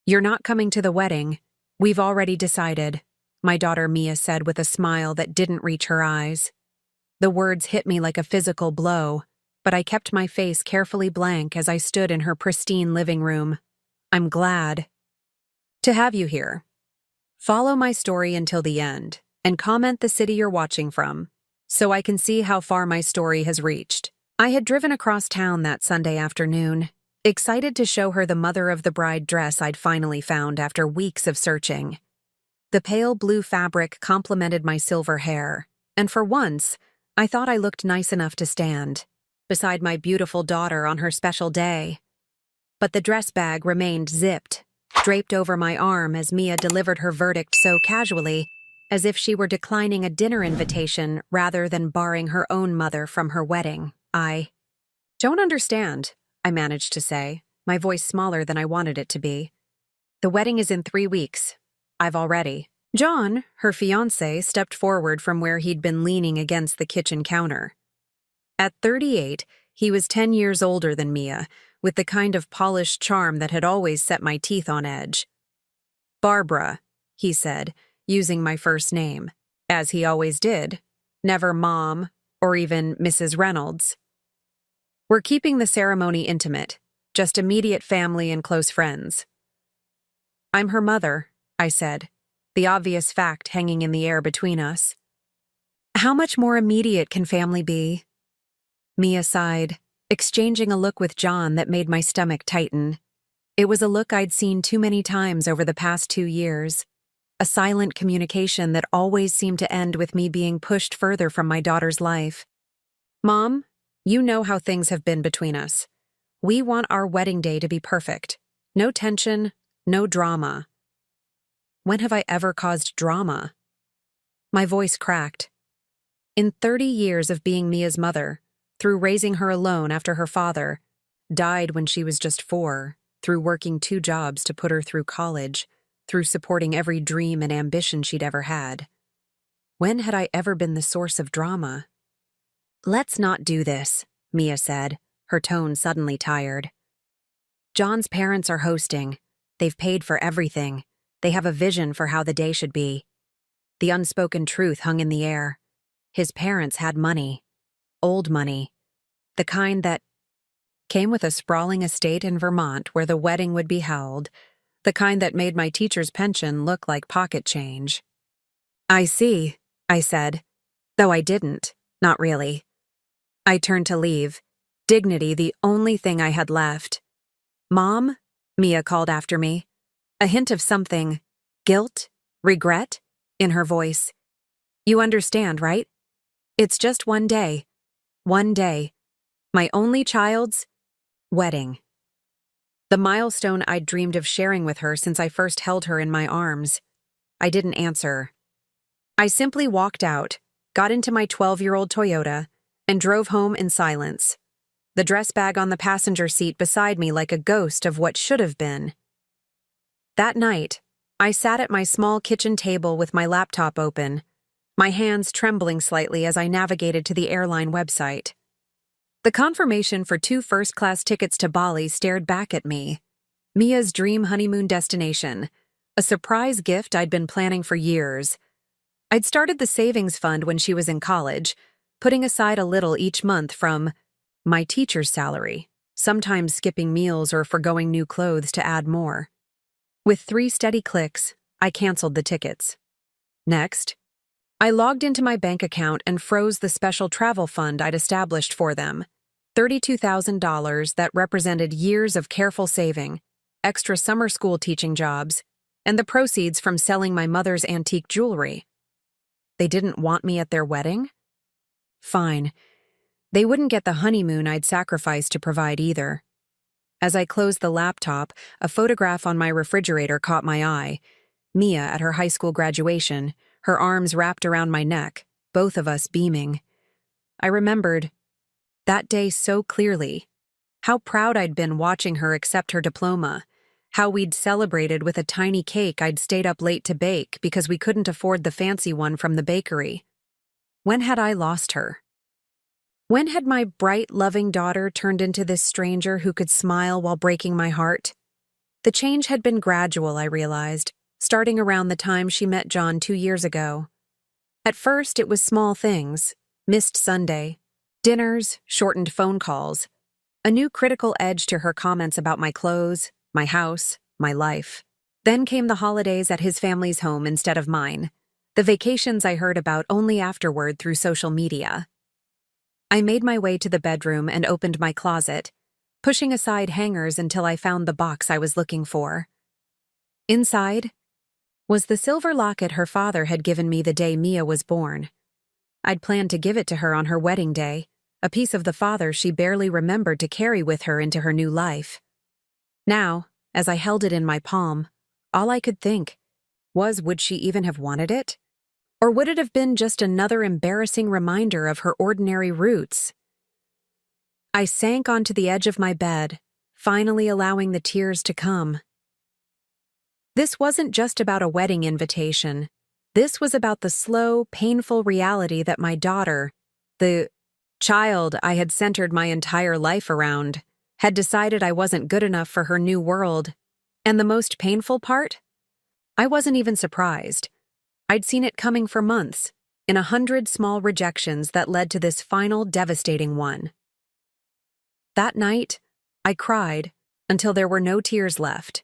"You're not coming to the wedding. We've already decided," my daughter Mia said with a smile that didn't reach her eyes. The words hit me like a physical blow, but I kept my face carefully blank as I stood in her pristine living room. "I'm glad to have you here. Follow my story until the end, and comment the city you're watching from, so I can see how far my story has reached." I had driven across town that Sunday afternoon, excited to show her the mother of the bride dress I'd finally found after weeks of searching. The pale blue fabric complemented my silver hair, and for once, I thought I looked nice enough to stand beside my beautiful daughter on her special day. But the dress bag remained zipped, draped over my arm as Mia delivered her verdict so casually, as if she were declining a dinner invitation rather than barring her own mother from her wedding. "I don't understand," I managed to say, my voice smaller than I wanted it to be. "The wedding is in 3 weeks. I've already." John, her fiancé, stepped forward from where he'd been leaning against the kitchen counter. At 38, he was 10 years older than Mia, with the kind of polished charm that had always set my teeth on edge. "Barbara," he said, using my first name, as he always did, never Mom or even Mrs. Reynolds. "We're keeping the ceremony intimate, just immediate family and close friends." "I'm her mother," I said, the obvious fact hanging in the air between us. "How much more immediate can family be?" Mia sighed, exchanging a look with John that made my stomach tighten. It was a look I'd seen too many times over the past 2 years, a silent communication that always seemed to end with me being pushed further from my daughter's life. "Mom, you know how things have been between us. We want our wedding day to be perfect. No tension, no drama." When have I ever caused drama? My voice cracked. In 30 years of being Mia's mother, through raising her alone after her father died when she was just 4, through working 2 jobs to put her through college, through supporting every dream and ambition she'd ever had, when had I ever been the source of drama? "Let's not do this," Mia said, her tone suddenly tired. "John's parents are hosting. They've paid for everything. They have a vision for how the day should be." The unspoken truth hung in the air. His parents had money. Old money. The kind that came with a sprawling estate in Vermont where the wedding would be held. The kind that made my teacher's pension look like pocket change. "I see," I said, though I didn't, not really. I turned to leave, dignity the only thing I had left. "Mom," Mia called after me, a hint of something, guilt, regret, in her voice. "You understand, right? It's just one day. One day. My only child's wedding." The milestone I'd dreamed of sharing with her since I first held her in my arms. I didn't answer. I simply walked out, got into my 12-year-old Toyota, and drove home in silence, the dress bag on the passenger seat beside me like a ghost of what should have been. That night, I sat at my small kitchen table with my laptop open, my hands trembling slightly as I navigated to the airline website. The confirmation for 2 first-class tickets to Bali stared back at me. Mia's dream honeymoon destination, a surprise gift I'd been planning for years. I'd started the savings fund when she was in college, putting aside a little each month from my teacher's salary, sometimes skipping meals or forgoing new clothes to add more. With 3 steady clicks, I canceled the tickets. Next, I logged into my bank account and froze the special travel fund I'd established for them, $32,000 that represented years of careful saving, extra summer school teaching jobs, and the proceeds from selling my mother's antique jewelry. They didn't want me at their wedding? Fine. They wouldn't get the honeymoon I'd sacrificed to provide either. As I closed the laptop, a photograph on my refrigerator caught my eye. Mia at her high school graduation, her arms wrapped around my neck, both of us beaming. I remembered that day so clearly. How proud I'd been watching her accept her diploma. How we'd celebrated with a tiny cake I'd stayed up late to bake because we couldn't afford the fancy one from the bakery. When had I lost her? When had my bright, loving daughter turned into this stranger who could smile while breaking my heart? The change had been gradual, I realized, starting around the time she met John 2 years ago. At first, it was small things: missed Sunday, dinners, shortened phone calls, a new critical edge to her comments about my clothes, my house, my life. Then came the holidays at his family's home instead of mine, the vacations I heard about only afterward through social media. I made my way to the bedroom and opened my closet, pushing aside hangers until I found the box I was looking for. Inside was the silver locket her father had given me the day Mia was born. I'd planned to give it to her on her wedding day, a piece of the father she barely remembered to carry with her into her new life. Now, as I held it in my palm, all I could think was, would she even have wanted it? Or would it have been just another embarrassing reminder of her ordinary roots? I sank onto the edge of my bed, finally allowing the tears to come. This wasn't just about a wedding invitation. This was about the slow, painful reality that my daughter, the child I had centered my entire life around, had decided I wasn't good enough for her new world. And the most painful part? I wasn't even surprised. I'd seen it coming for months, in 100 small rejections that led to this final devastating one. That night, I cried until there were no tears left.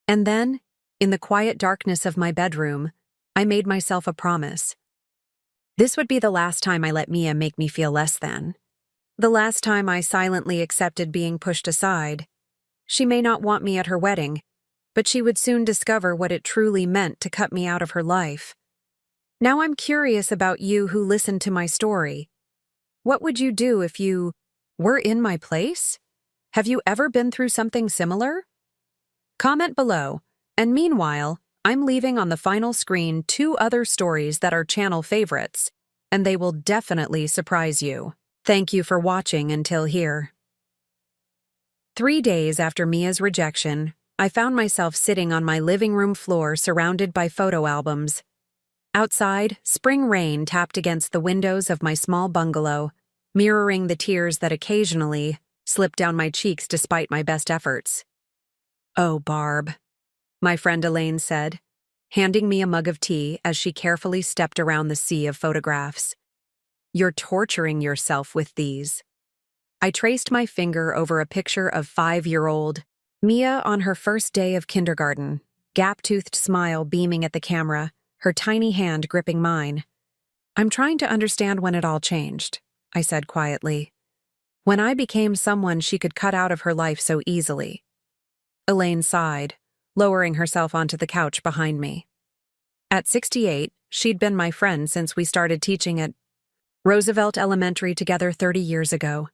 And then, in the quiet darkness of my bedroom, I made myself a promise. This would be the last time I let Mia make me feel less than. The last time I silently accepted being pushed aside. She may not want me at her wedding, but she would soon discover what it truly meant to cut me out of her life. Now I'm curious about you who listened to my story. What would you do if you were in my place? Have you ever been through something similar? Comment below, and meanwhile, I'm leaving on the final screen 2 other stories that are channel favorites, and they will definitely surprise you. Thank you for watching until here. 3 days after Mia's rejection, I found myself sitting on my living room floor surrounded by photo albums. Outside, spring rain tapped against the windows of my small bungalow, mirroring the tears that occasionally slipped down my cheeks despite my best efforts. "Oh, Barb," my friend Elaine said, handing me a mug of tea as she carefully stepped around the sea of photographs. "You're torturing yourself with these." I traced my finger over a picture of 5-year-old Mia on her first day of kindergarten, gap-toothed smile beaming at the camera, her tiny hand gripping mine. "I'm trying to understand when it all changed," I said quietly. "When I became someone she could cut out of her life so easily." Elaine sighed, lowering herself onto the couch behind me. At 68, she'd been my friend since we started teaching at Roosevelt Elementary together 30 years ago.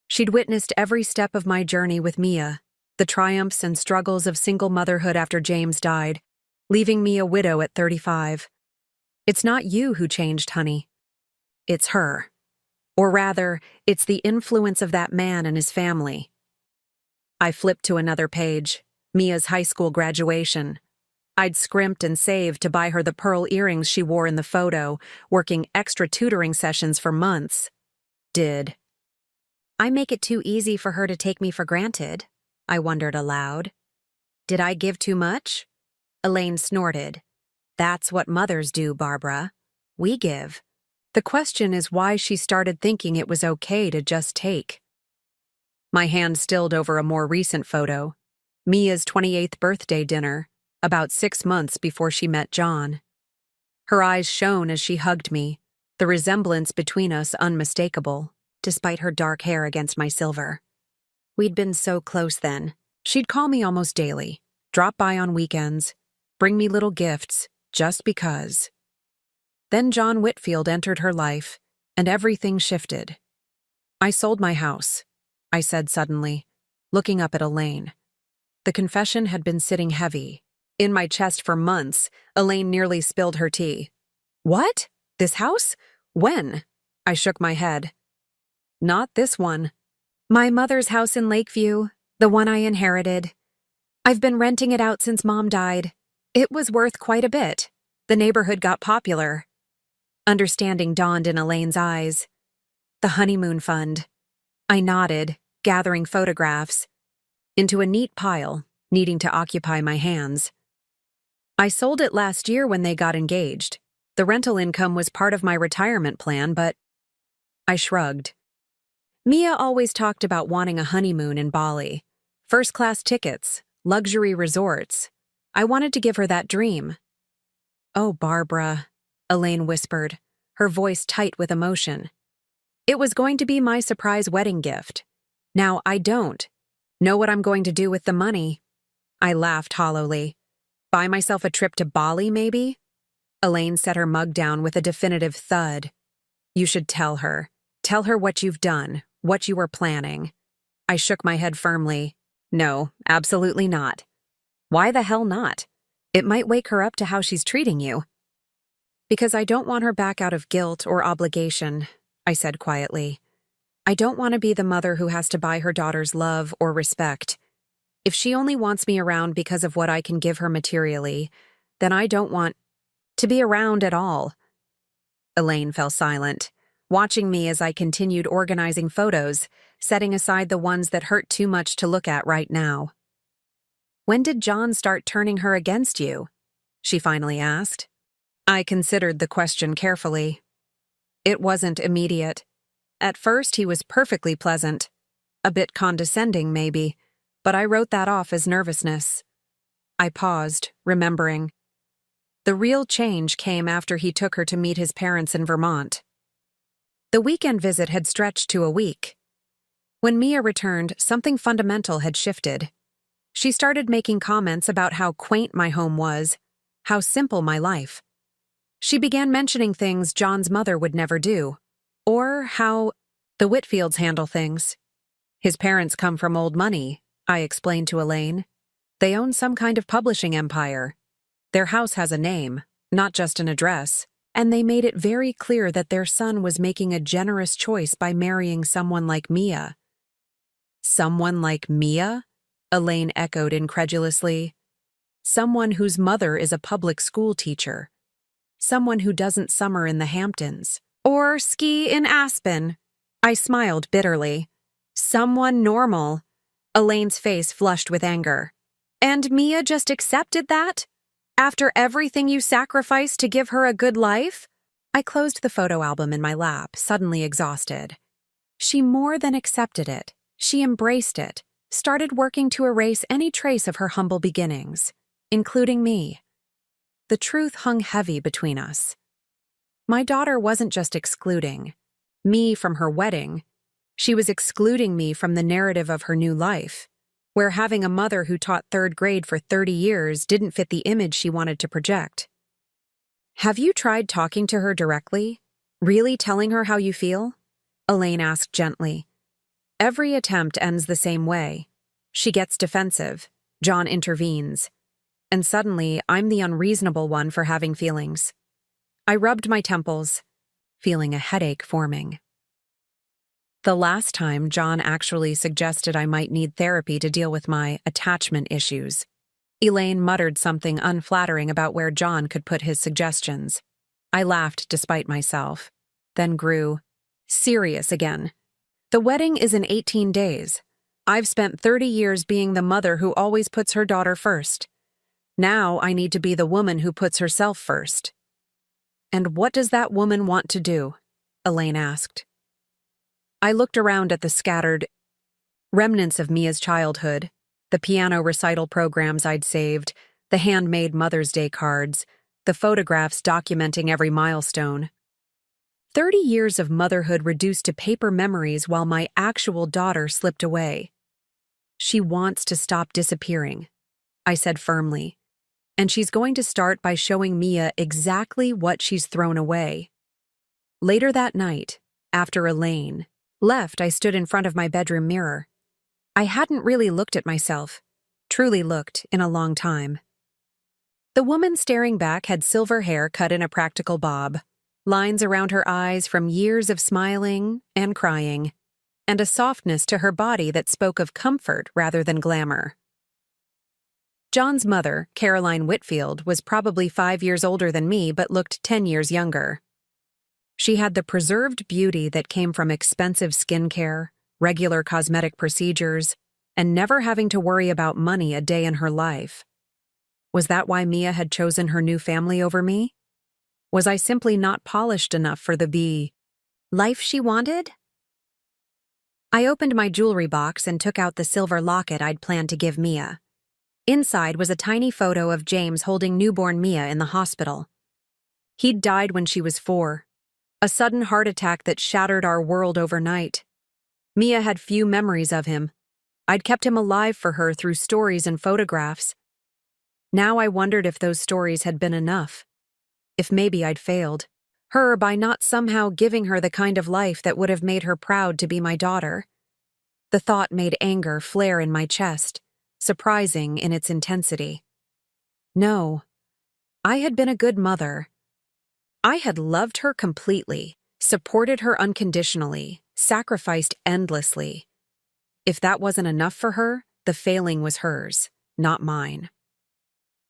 She'd witnessed every step of my journey with Mia, the triumphs and struggles of single motherhood after James died, leaving me a widow at 35. "It's not you who changed, honey. It's her. Or rather, it's the influence of that man and his family." I flipped to another page, Mia's high school graduation. I'd scrimped and saved to buy her the pearl earrings she wore in the photo, working extra tutoring sessions for months. Did I make it too easy for her to take me for granted? I wondered aloud. Did I give too much? Elaine snorted. "That's what mothers do, Barbara. We give." The question is why she started thinking it was okay to just take. My hand stilled over a more recent photo, Mia's 28th birthday dinner, about 6 months before she met John. Her eyes shone as she hugged me, the resemblance between us unmistakable, despite her dark hair against my silver. We'd been so close then. She'd call me almost daily, drop by on weekends, bring me little gifts, just because. Then John Whitfield entered her life, and everything shifted. "I sold my house," I said suddenly, looking up at Elaine. The confession had been sitting heavy in my chest for months. Elaine nearly spilled her tea. "What? This house? When?" I shook my head. "Not this one. My mother's house in Lakeview, the one I inherited. I've been renting it out since Mom died. It was worth quite a bit. The neighborhood got popular." Understanding dawned in Elaine's eyes. "The honeymoon fund." I nodded, gathering photographs. Into a neat pile, needing to occupy my hands. I sold it last year when they got engaged. The rental income was part of my retirement plan, but I shrugged. Mia always talked about wanting a honeymoon in Bali. First-class tickets, luxury resorts. I wanted to give her that dream. "Oh, Barbara," Elaine whispered, her voice tight with emotion. "It was going to be my surprise wedding gift. Now I don't know what I'm going to do with the money." I laughed hollowly. "Buy myself a trip to Bali, maybe?" Elaine set her mug down with a definitive thud. "You should tell her. Tell her what you've done, what you were planning." I shook my head firmly. "No, absolutely not." "Why the hell not? It might wake her up to how she's treating you." "Because I don't want her back out of guilt or obligation," I said quietly. "I don't want to be the mother who has to buy her daughter's love or respect. If she only wants me around because of what I can give her materially, then I don't want to be around at all." Elaine fell silent, watching me as I continued organizing photos, setting aside the ones that hurt too much to look at right now. "When did John start turning her against you?" she finally asked. I considered the question carefully. It wasn't immediate. At first, he was perfectly pleasant. A bit condescending, maybe, but I wrote that off as nervousness. I paused, remembering. The real change came after he took her to meet his parents in Vermont. The weekend visit had stretched to a week. When Mia returned, something fundamental had shifted. She started making comments about how quaint my home was, how simple my life. She began mentioning things John's mother would never do, or how the Whitfields handle things. "His parents come from old money," I explained to Elaine. "They own some kind of publishing empire. Their house has a name, not just an address, and they made it very clear that their son was making a generous choice by marrying someone like Mia." "Someone like Mia?" Elaine echoed incredulously. "Someone whose mother is a public school teacher. Someone who doesn't summer in the Hamptons. Or ski in Aspen." I smiled bitterly. "Someone normal." Elaine's face flushed with anger. "And Mia just accepted that? After everything you sacrificed to give her a good life?" I closed the photo album in my lap, suddenly exhausted. She more than accepted it. She embraced it, started working to erase any trace of her humble beginnings, including me. The truth hung heavy between us. My daughter wasn't just excluding me from her wedding. She was excluding me from the narrative of her new life, where having a mother who taught third grade for 30 years didn't fit the image she wanted to project. "Have you tried talking to her directly? Really telling her how you feel?" Elaine asked gently. "Every attempt ends the same way. She gets defensive. John intervenes. And suddenly, I'm the unreasonable one for having feelings." I rubbed my temples, feeling a headache forming. The last time, John actually suggested I might need therapy to deal with my attachment issues. Elaine muttered something unflattering about where John could put his suggestions. I laughed despite myself, then grew serious again. "The wedding is in 18 days. I've spent 30 years being the mother who always puts her daughter first. Now I need to be the woman who puts herself first." "And what does that woman want to do?" Elaine asked. I looked around at the scattered remnants of Mia's childhood, the piano recital programs I'd saved, the handmade Mother's Day cards, the photographs documenting every milestone. 30 years of motherhood reduced to paper memories while my actual daughter slipped away. "She wants to stop disappearing," I said firmly. "And she's going to start by showing Mia exactly what she's thrown away." Later that night, after Elaine left, I stood in front of my bedroom mirror. I hadn't really looked at myself, truly looked, in a long time. The woman staring back had silver hair cut in a practical bob, lines around her eyes from years of smiling and crying, and a softness to her body that spoke of comfort rather than glamour. John's mother, Caroline Whitfield, was probably 5 years older than me but looked 10 years younger. She had the preserved beauty that came from expensive skincare, regular cosmetic procedures, and never having to worry about money a day in her life. Was that why Mia had chosen her new family over me? Was I simply not polished enough for the life she wanted? I opened my jewelry box and took out the silver locket I'd planned to give Mia. Inside was a tiny photo of James holding newborn Mia in the hospital. He'd died when she was 4. A sudden heart attack that shattered our world overnight. Mia had few memories of him. I'd kept him alive for her through stories and photographs. Now I wondered if those stories had been enough. If maybe I'd failed her by not somehow giving her the kind of life that would have made her proud to be my daughter. The thought made anger flare in my chest, surprising in its intensity. No, I had been a good mother. I had loved her completely, supported her unconditionally, sacrificed endlessly. If that wasn't enough for her, the failing was hers, not mine.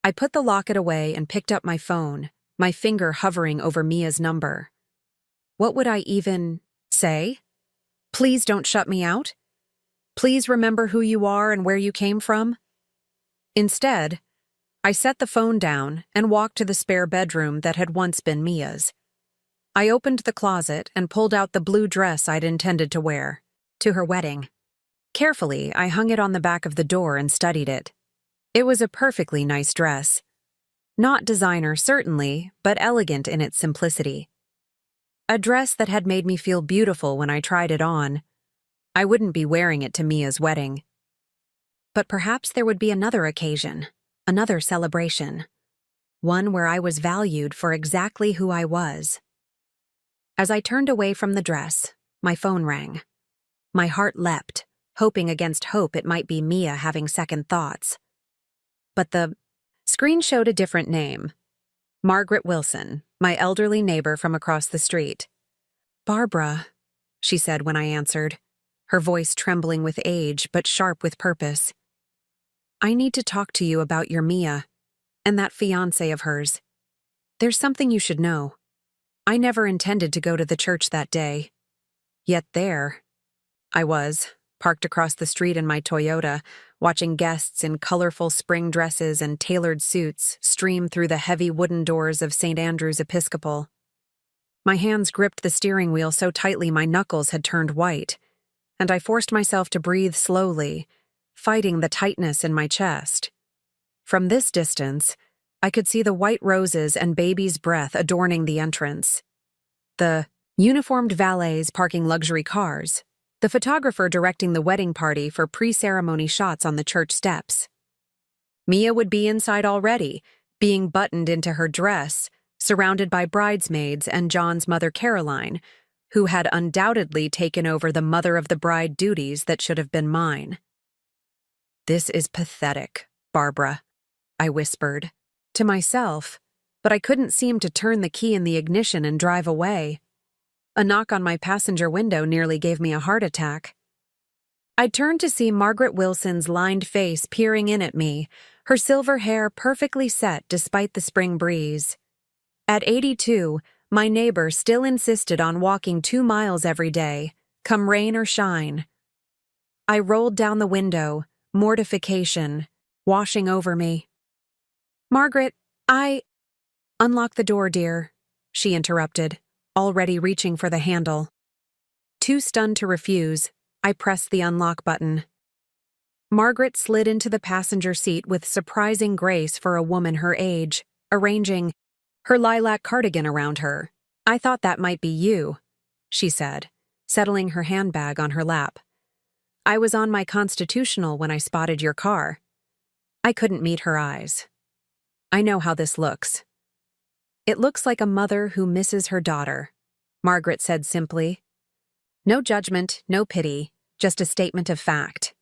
I put the locket away and picked up my phone, my finger hovering over Mia's number. What would I even say? Please don't shut me out. Please remember who you are and where you came from. Instead, I set the phone down and walked to the spare bedroom that had once been Mia's. I opened the closet and pulled out the blue dress I'd intended to wear to her wedding. Carefully, I hung it on the back of the door and studied it. It was a perfectly nice dress. Not designer, certainly, but elegant in its simplicity. A dress that had made me feel beautiful when I tried it on. I wouldn't be wearing it to Mia's wedding. But perhaps there would be another occasion, another celebration. One where I was valued for exactly who I was. As I turned away from the dress, my phone rang. My heart leapt, hoping against hope it might be Mia having second thoughts. But the screen showed a different name. Margaret Wilson, my elderly neighbor from across the street. "Barbara," she said when I answered, her voice trembling with age but sharp with purpose. "I need to talk to you about your Mia, and that fiancé of hers. There's something you should know. I never intended to go to the church that day. Yet there I was, parked across the street in my Toyota, watching guests in colorful spring dresses and tailored suits stream through the heavy wooden doors of St. Andrew's Episcopal. My hands gripped the steering wheel so tightly my knuckles had turned white, and I forced myself to breathe slowly, fighting the tightness in my chest. From this distance, I could see the white roses and baby's breath adorning the entrance. The uniformed valets parking luxury cars. The photographer directing the wedding party for pre-ceremony shots on the church steps. Mia would be inside already, being buttoned into her dress, surrounded by bridesmaids and John's mother Caroline, who had undoubtedly taken over the mother of the bride duties that should have been mine. "This is pathetic, Barbara," I whispered, to myself, but I couldn't seem to turn the key in the ignition and drive away. A knock on my passenger window nearly gave me a heart attack. I turned to see Margaret Wilson's lined face peering in at me, her silver hair perfectly set despite the spring breeze. At 82, my neighbor still insisted on walking 2 miles every day, come rain or shine. I rolled down the window, mortification washing over me. "Margaret, Unlock the door, dear," she interrupted, already reaching for the handle. Too stunned to refuse, I pressed the unlock button. Margaret slid into the passenger seat with surprising grace for a woman her age, arranging her lilac cardigan around her. "I thought that might be you," she said, settling her handbag on her lap. "I was on my constitutional when I spotted your car." I couldn't meet her eyes. "I know how this looks." "It looks like a mother who misses her daughter," Margaret said simply. No judgment, no pity, just a statement of fact.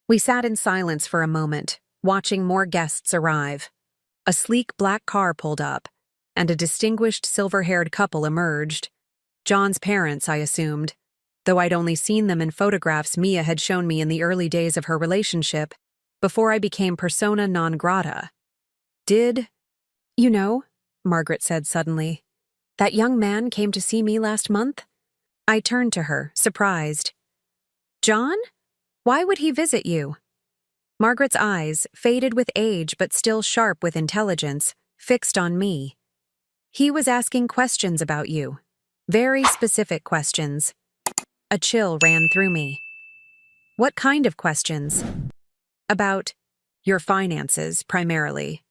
We sat in silence for a moment, watching more guests arrive. A sleek black car pulled up, and a distinguished silver-haired couple emerged. John's parents, I assumed, though I'd only seen them in photographs Mia had shown me in the early days of her relationship, before I became persona non grata. "Did you know," Margaret said suddenly, "that young man came to see me last month?" I turned to her, surprised. "John? Why would he visit you? Margaret's eyes, faded with age but still sharp with intelligence, fixed on me. He was asking questions about you. Very specific questions. A chill ran through me. What kind of questions? About your finances, primarily.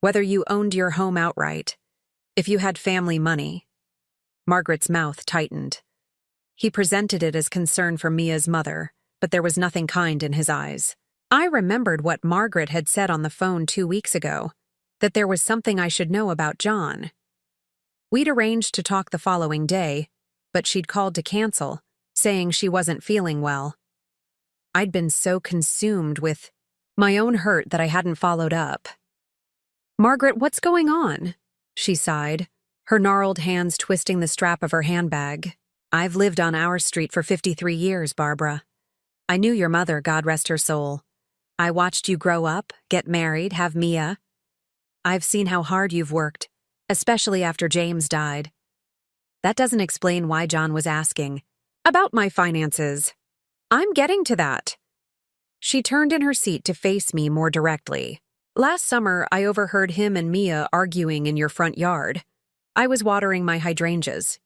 Whether you owned your home outright. If you had family money. Margaret's mouth tightened. He presented it as concern for Mia's mother, but there was nothing kind in his eyes. I remembered what Margaret had said on the phone 2 weeks ago, that there was something I should know about John. We'd arranged to talk the following day, but she'd called to cancel, saying she wasn't feeling well. I'd been so consumed with my own hurt that I hadn't followed up. "Margaret, what's going on?" she sighed, her gnarled hands twisting the strap of her handbag. "I've lived on our street for 53 years, Barbara. I knew your mother, God rest her soul. I watched you grow up, get married, have Mia. I've seen how hard you've worked, especially after James died. That doesn't explain why John was asking about my finances. I'm getting to that." She turned in her seat to face me more directly. "Last summer, I overheard him and Mia arguing in your front yard. I was watering my hydrangeas.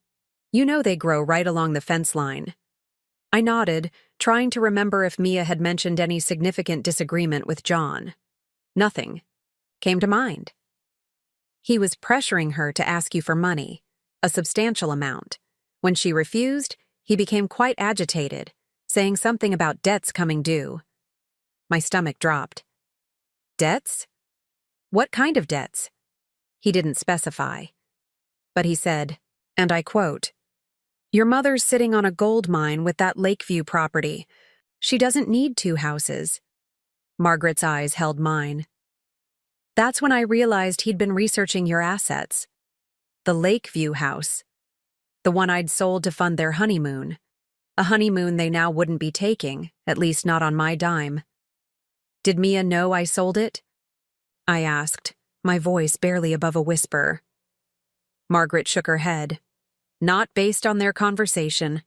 You know they grow right along the fence line." I nodded, trying to remember if Mia had mentioned any significant disagreement with John. Nothing came to mind. He was pressuring her to ask you for money, a substantial amount. When she refused, he became quite agitated, saying something about debts coming due. My stomach dropped. Debts? What kind of debts? He didn't specify. But he said, and I quote, "Your mother's sitting on a gold mine with that Lakeview property. She doesn't need 2 houses." Margaret's eyes held mine. That's when I realized he'd been researching your assets. The Lakeview house. The one I'd sold to fund their honeymoon. A honeymoon they now wouldn't be taking, at least not on my dime. "Did Mia know I sold it?" I asked, my voice barely above a whisper. Margaret shook her head. "Not based on their conversation.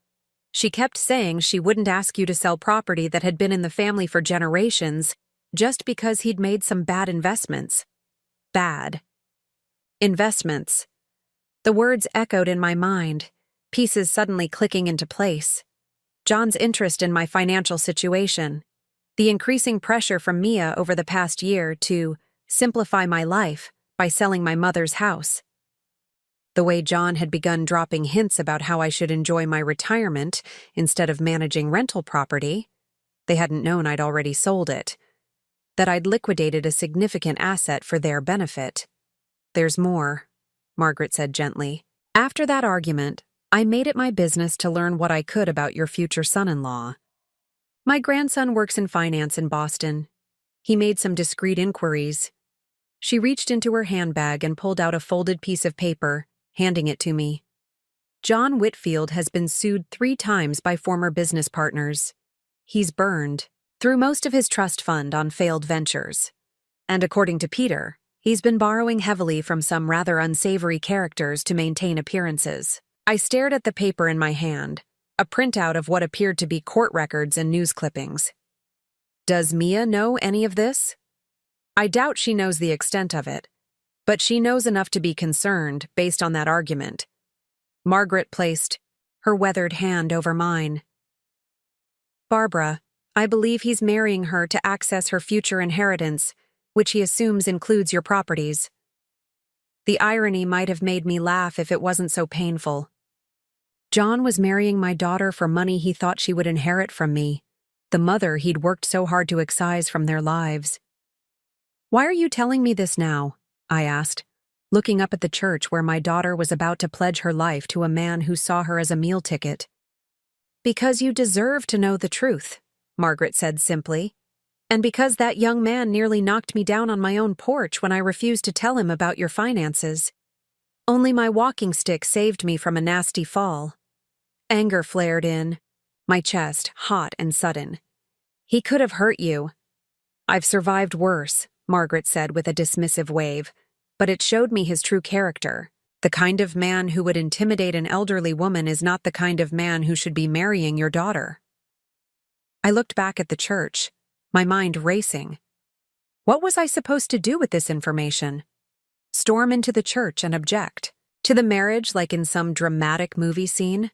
She kept saying she wouldn't ask you to sell property that had been in the family for generations just because he'd made some bad investments." Bad. Investments. The words echoed in my mind, pieces suddenly clicking into place. John's interest in my financial situation. The increasing pressure from Mia over the past year to simplify my life by selling my mother's house. The way John had begun dropping hints about how I should enjoy my retirement instead of managing rental property. They hadn't known I'd already sold it. That I'd liquidated a significant asset for their benefit. "There's more," Margaret said gently. "After that argument, I made it my business to learn what I could about your future son-in-law. My grandson works in finance in Boston. He made some discreet inquiries." She reached into her handbag and pulled out a folded piece of paper, handing it to me. "John Whitfield has been sued 3 times by former business partners. He's burned through most of his trust fund on failed ventures. And according to Peter, he's been borrowing heavily from some rather unsavory characters to maintain appearances." I stared at the paper in my hand, a printout of what appeared to be court records and news clippings. "Does Mia know any of this?" "I doubt she knows the extent of it, but she knows enough to be concerned based on that argument." Margaret placed her weathered hand over mine. "Barbara, I believe he's marrying her to access her future inheritance, which he assumes includes your properties." The irony might have made me laugh if it wasn't so painful. John was marrying my daughter for money he thought she would inherit from me, the mother he'd worked so hard to excise from their lives. "Why are you telling me this now?" I asked, looking up at the church where my daughter was about to pledge her life to a man who saw her as a meal ticket. "Because you deserve to know the truth," Margaret said simply. "And because that young man nearly knocked me down on my own porch when I refused to tell him about your finances. Only my walking stick saved me from a nasty fall." Anger flared in, my chest hot and sudden. "He could have hurt you." "I've survived worse," Margaret said with a dismissive wave, "but it showed me his true character. The kind of man who would intimidate an elderly woman is not the kind of man who should be marrying your daughter." I looked back at the church, my mind racing. What was I supposed to do with this information? Storm into the church and object? To the marriage like in some dramatic movie scene?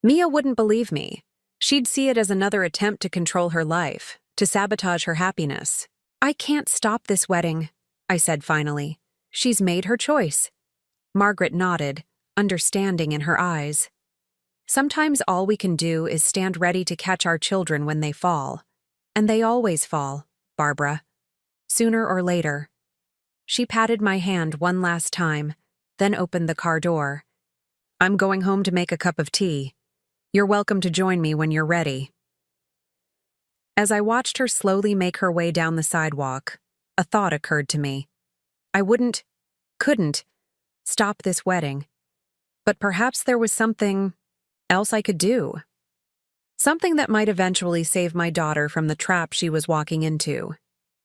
Mia wouldn't believe me. She'd see it as another attempt to control her life, to sabotage her happiness. I can't stop this wedding, I said finally. She's made her choice. Margaret nodded, understanding in her eyes. Sometimes all we can do is stand ready to catch our children when they fall. And they always fall, Barbara. Sooner or later. She patted my hand one last time, then opened the car door. I'm going home to make a cup of tea. You're welcome to join me when you're ready. As I watched her slowly make her way down the sidewalk, a thought occurred to me. I couldn't, stop this wedding. But perhaps there was something else I could do. Something that might eventually save my daughter from the trap she was walking into,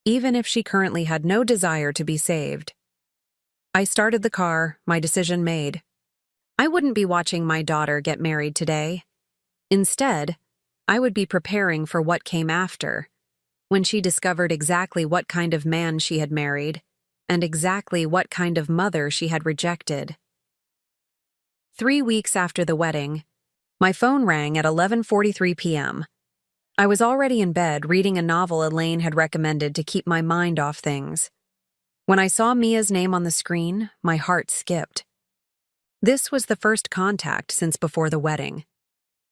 even if she currently had no desire to be saved. I started the car, my decision made. I wouldn't be watching my daughter get married today. Instead, I would be preparing for what came after, when she discovered exactly what kind of man she had married, and exactly what kind of mother she had rejected. 3 weeks after the wedding, my phone rang at 11:43 p.m. I was already in bed reading a novel Elaine had recommended to keep my mind off things. When I saw Mia's name on the screen, my heart skipped. This was the first contact since before the wedding.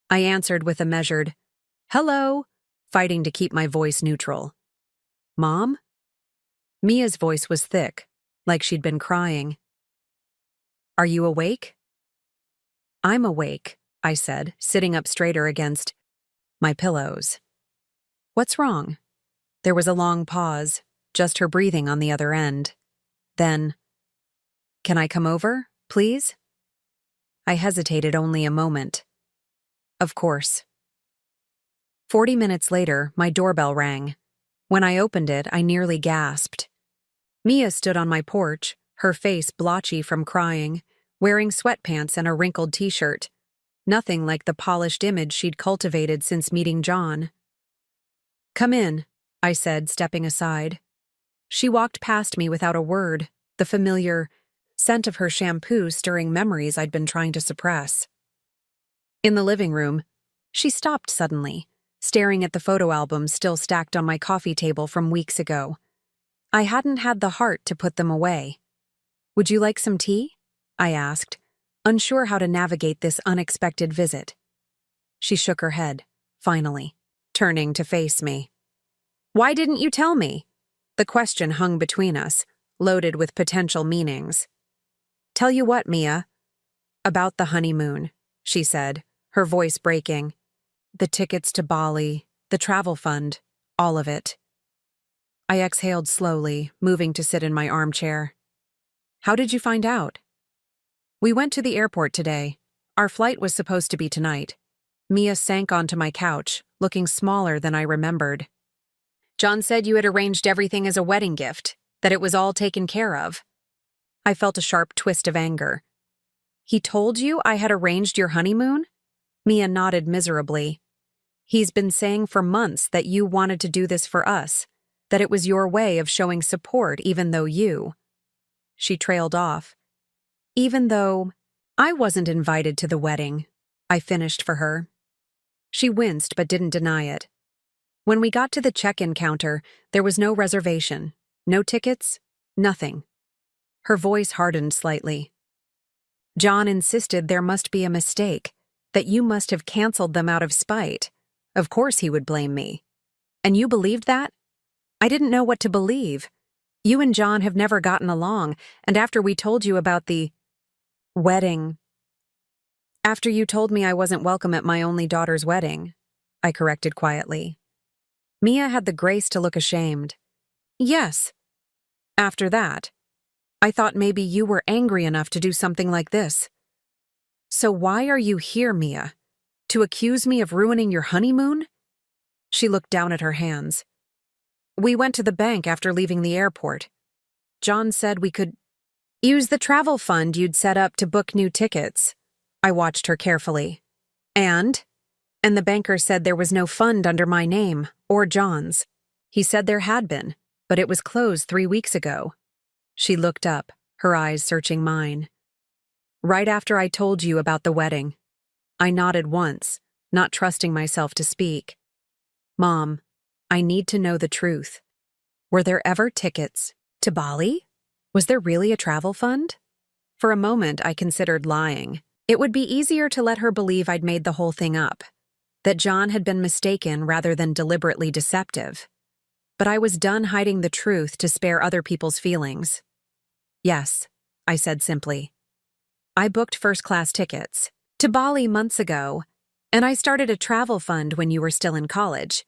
I answered with a measured, "Hello," fighting to keep my voice neutral. "Mom?" Mia's voice was thick, like she'd been crying. "Are you awake?" "I'm awake," I said, sitting up straighter against my pillows. "What's wrong?" There was a long pause, just her breathing on the other end. Then, "Can I come over, please?" I hesitated only a moment. "Of course." 40 minutes later, my doorbell rang. When I opened it, I nearly gasped. Mia stood on my porch, her face blotchy from crying, wearing sweatpants and a wrinkled t-shirt. Nothing like the polished image she'd cultivated since meeting John. "Come in," I said, stepping aside. She walked past me without a word, the familiar scent of her shampoo stirring memories I'd been trying to suppress. In the living room, she stopped suddenly, staring at the photo albums still stacked on my coffee table from weeks ago. I hadn't had the heart to put them away. "Would you like some tea?" I asked, unsure how to navigate this unexpected visit. She shook her head, finally, turning to face me. "Why didn't you tell me?" The question hung between us, loaded with potential meanings. "Tell you what, Mia?" "About the honeymoon," she said, her voice breaking. "The tickets to Bali, the travel fund, all of it." I exhaled slowly, moving to sit in my armchair. "How did you find out?" "We went to the airport today. Our flight was supposed to be tonight." Mia sank onto my couch, looking smaller than I remembered. "John said you had arranged everything as a wedding gift, that it was all taken care of." I felt a sharp twist of anger. "He told you I had arranged your honeymoon?" Mia nodded miserably. "He's been saying for months that you wanted to do this for us, that it was your way of showing support even though you—" She trailed off. "Even though I wasn't invited to the wedding," I finished for her. She winced but didn't deny it. When we got to the check-in counter, there was no reservation, no tickets, nothing. Her voice hardened slightly. "John insisted there must be a mistake, that you must have canceled them out of spite. Of course he would blame me. And you believed that?" "I didn't know what to believe. You and John have never gotten along, and after we told you about the wedding—" "After you told me I wasn't welcome at my only daughter's wedding," I corrected quietly. Mia had the grace to look ashamed. "Yes. After that, I thought maybe you were angry enough to do something like this. So why are you here, Mia? To accuse me of ruining your honeymoon?" She looked down at her hands. "We went to the bank after leaving the airport. John said we could use the travel fund you'd set up to book new tickets." I watched her carefully. "And?" And the banker said there was no fund under my name, or John's. He said there had been, but it was closed 3 weeks ago. She looked up, her eyes searching mine. Right after I told you about the wedding. I nodded once, not trusting myself to speak. Mom, I need to know the truth. Were there ever tickets to Bali? Was there really a travel fund? For a moment, I considered lying. It would be easier to let her believe I'd made the whole thing up, that John had been mistaken rather than deliberately deceptive. But I was done hiding the truth to spare other people's feelings. Yes, I said simply. I booked first-class tickets to Bali months ago, and I started a travel fund when you were still in college.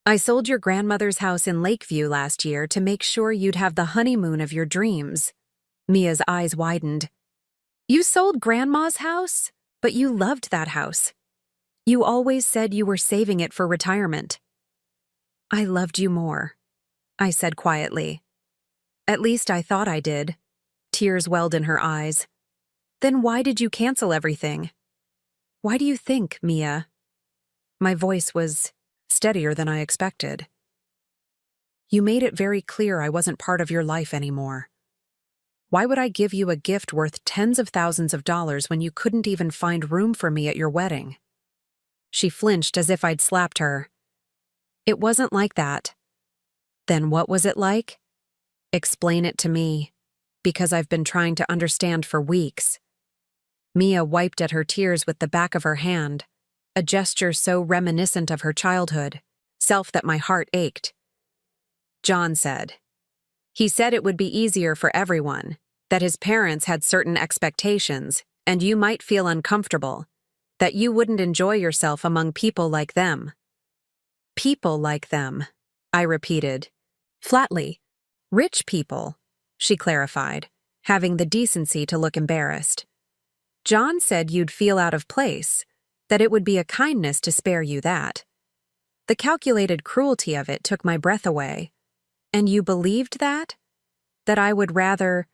I sold your grandmother's house in Lakeview last year to make sure you'd have the honeymoon of your dreams. Mia's eyes widened. You sold Grandma's house? But you loved that house. You always said you were saving it for retirement. I loved you more, I said quietly. At least I thought I did. Tears welled in her eyes. Then why did you cancel everything? Why do you think, Mia? My voice was steadier than I expected. You made it very clear I wasn't part of your life anymore. Why would I give you a gift worth tens of thousands of dollars when you couldn't even find room for me at your wedding? She flinched as if I'd slapped her. It wasn't like that. Then what was it like? Explain it to me, because I've been trying to understand for weeks. Mia wiped at her tears with the back of her hand, a gesture so reminiscent of her childhood, self that my heart ached. John said. He said it would be easier for everyone, that his parents had certain expectations, and you might feel uncomfortable, that you wouldn't enjoy yourself among people like them. People like them, I repeated, flatly. Rich people, she clarified, having the decency to look embarrassed. John said you'd feel out of place, that it would be a kindness to spare you that. The calculated cruelty of it took my breath away. And you believed that? That I would rather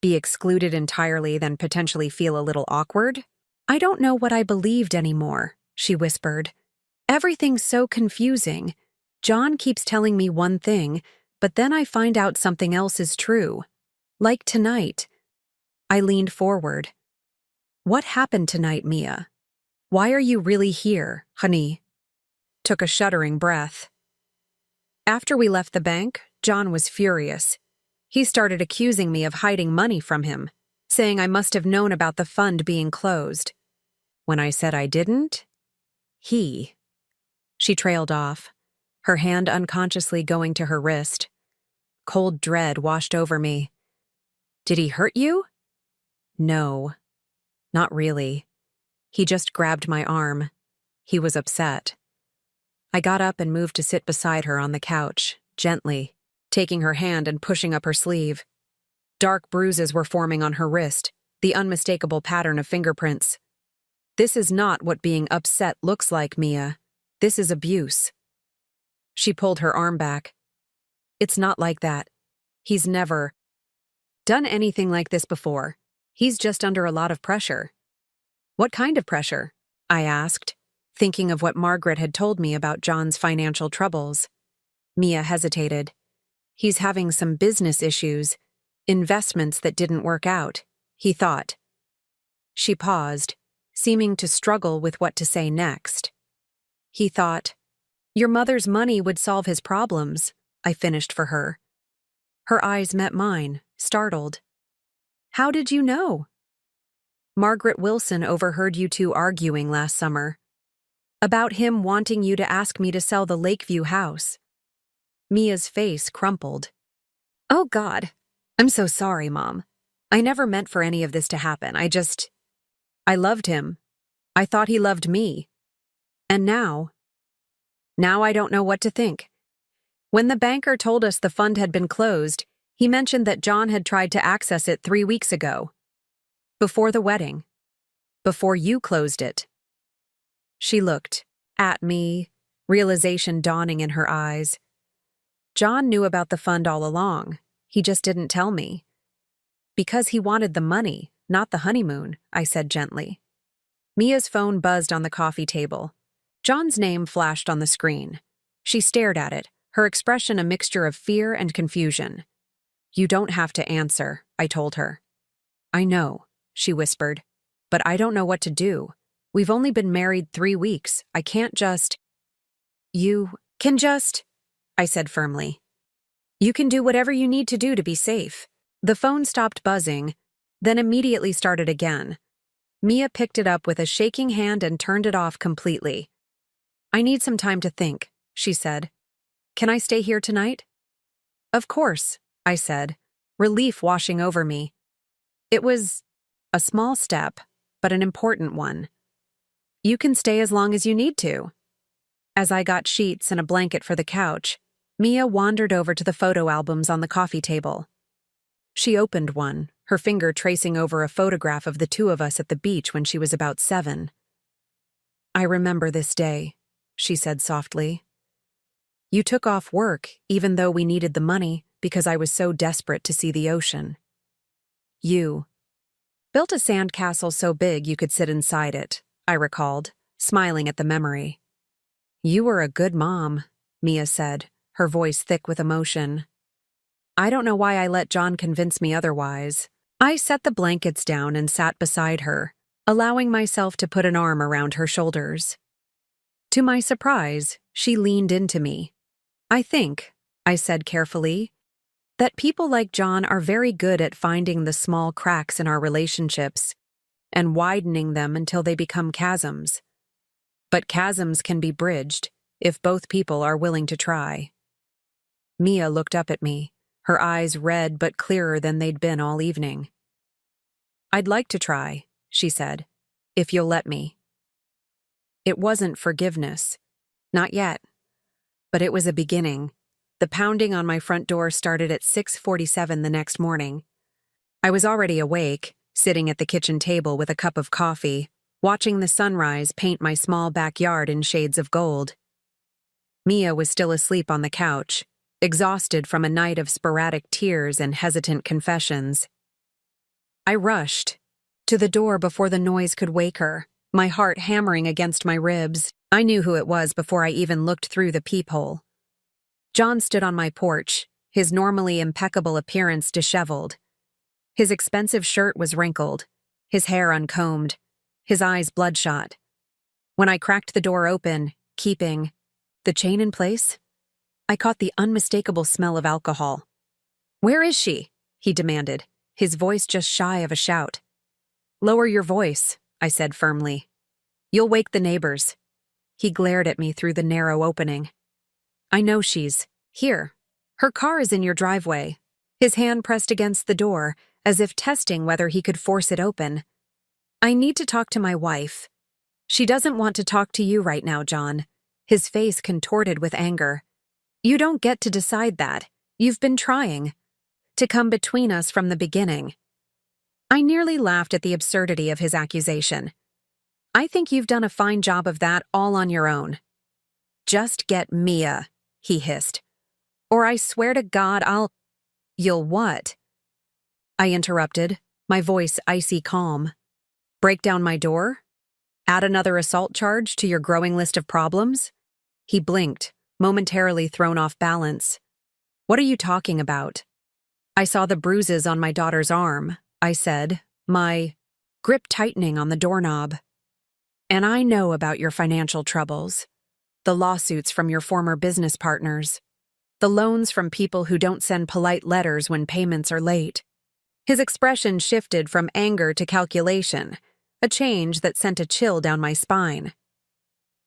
be excluded entirely than potentially feel a little awkward? I don't know what I believed anymore, she whispered. Everything's so confusing. John keeps telling me one thing, but then I find out something else is true. Like tonight. I leaned forward. What happened tonight, Mia? Why are you really here, honey? Took a shuddering breath. After we left the bank, John was furious. He started accusing me of hiding money from him, saying I must have known about the fund being closed. When I said I didn't, She trailed off, her hand unconsciously going to her wrist. Cold dread washed over me. Did he hurt you? No, not really. He just grabbed my arm. He was upset. I got up and moved to sit beside her on the couch, gently, taking her hand and pushing up her sleeve. Dark bruises were forming on her wrist, the unmistakable pattern of fingerprints. This is not what being upset looks like, Mia. This is abuse. She pulled her arm back. It's not like that. He's never done anything like this before. He's just under a lot of pressure. What kind of pressure? I asked, thinking of what Margaret had told me about John's financial troubles. Mia hesitated. He's having some business issues, investments that didn't work out, he thought. She paused, seeming to struggle with what to say next. He thought, your mother's money would solve his problems, I finished for her. Her eyes met mine, startled. How did you know? Margaret Wilson overheard you two arguing last summer. About him wanting you to ask me to sell the Lakeview house. Mia's face crumpled. Oh God, I'm so sorry, Mom. I never meant for any of this to happen. I loved him. I thought he loved me. And now I don't know what to think. When the banker told us the fund had been closed, he mentioned that John had tried to access it 3 weeks ago. Before the wedding. Before you closed it. She looked at me, realization dawning in her eyes. John knew about the fund all along. He just didn't tell me. Because he wanted the money, not the honeymoon, I said gently. Mia's phone buzzed on the coffee table. John's name flashed on the screen. She stared at it, her expression a mixture of fear and confusion. "You don't have to answer," I told her. "I know," she whispered, "but I don't know what to do. We've only been married 3 weeks. I can't just—" "You can just," I said firmly. "You can do whatever you need to do to be safe." The phone stopped buzzing, then immediately started again. Mia picked it up with a shaking hand and turned it off completely. "I need some time to think," she said. "Can I stay here tonight?" "Of course," I said, relief washing over me. It was a small step, but an important one. "You can stay as long as you need to." As I got sheets and a blanket for the couch, Mia wandered over to the photo albums on the coffee table. She opened one, her finger tracing over a photograph of the two of us at the beach when she was about 7. "I remember this day," she said softly. "You took off work even though we needed the money because I was so desperate to see the ocean. You built a sandcastle so big you could sit inside it," I recalled, smiling at the memory. "You were a good mom," Mia said, her voice thick with emotion. I don't know why I let John convince me otherwise. I set the blankets down and sat beside her, allowing myself to put an arm around her shoulders. To my surprise, she leaned into me. "I think," I said carefully, "that people like John are very good at finding the small cracks in our relationships and widening them until they become chasms. But chasms can be bridged if both people are willing to try." Mia looked up at me, her eyes red but clearer than they'd been all evening. "I'd like to try," she said, "if you'll let me." It wasn't forgiveness. Not yet. But it was a beginning. The pounding on my front door started at 6:47 the next morning. I was already awake, sitting at the kitchen table with a cup of coffee, watching the sunrise paint my small backyard in shades of gold. Mia was still asleep on the couch, exhausted from a night of sporadic tears and hesitant confessions. I rushed to the door before the noise could wake her, my heart hammering against my ribs. I knew who it was before I even looked through the peephole. John stood on my porch, his normally impeccable appearance disheveled. His expensive shirt was wrinkled, his hair uncombed, his eyes bloodshot. When I cracked the door open, keeping the chain in place, I caught the unmistakable smell of alcohol. "Where is she?" he demanded, his voice just shy of a shout. "Lower your voice," I said firmly. "You'll wake the neighbors." He glared at me through the narrow opening. "I know she's here. Her car is in your driveway." His hand pressed against the door, as if testing whether he could force it open. "I need to talk to my wife." "She doesn't want to talk to you right now, John." His face contorted with anger. "You don't get to decide that. You've been trying to come between us from the beginning." I nearly laughed at the absurdity of his accusation. "I think you've done a fine job of that all on your own." "Just get Mia," he hissed. "Or I swear to God You'll what?" I interrupted, my voice icy calm. "Break down my door? Add another assault charge to your growing list of problems?" He blinked, momentarily thrown off balance. "What are you talking about?" "I saw the bruises on my daughter's arm," I said, my grip tightening on the doorknob. "And I know about your financial troubles. The lawsuits from your former business partners. The loans from people who don't send polite letters when payments are late." His expression shifted from anger to calculation, a change that sent a chill down my spine.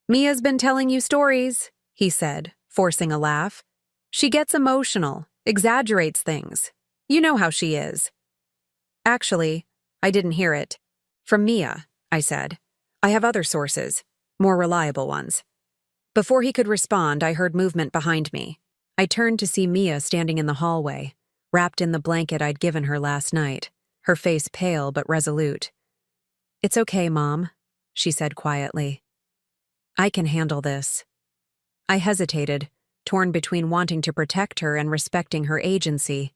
"Mia's been telling you stories," he said, forcing a laugh. "She gets emotional, exaggerates things. You know how she is." "Actually, I didn't hear it. From Mia," I said. "I have other sources, more reliable ones." Before he could respond, I heard movement behind me. I turned to see Mia standing in the hallway, wrapped in the blanket I'd given her last night, her face pale but resolute. "It's okay, Mom," she said quietly. "I can handle this." I hesitated, torn between wanting to protect her and respecting her agency.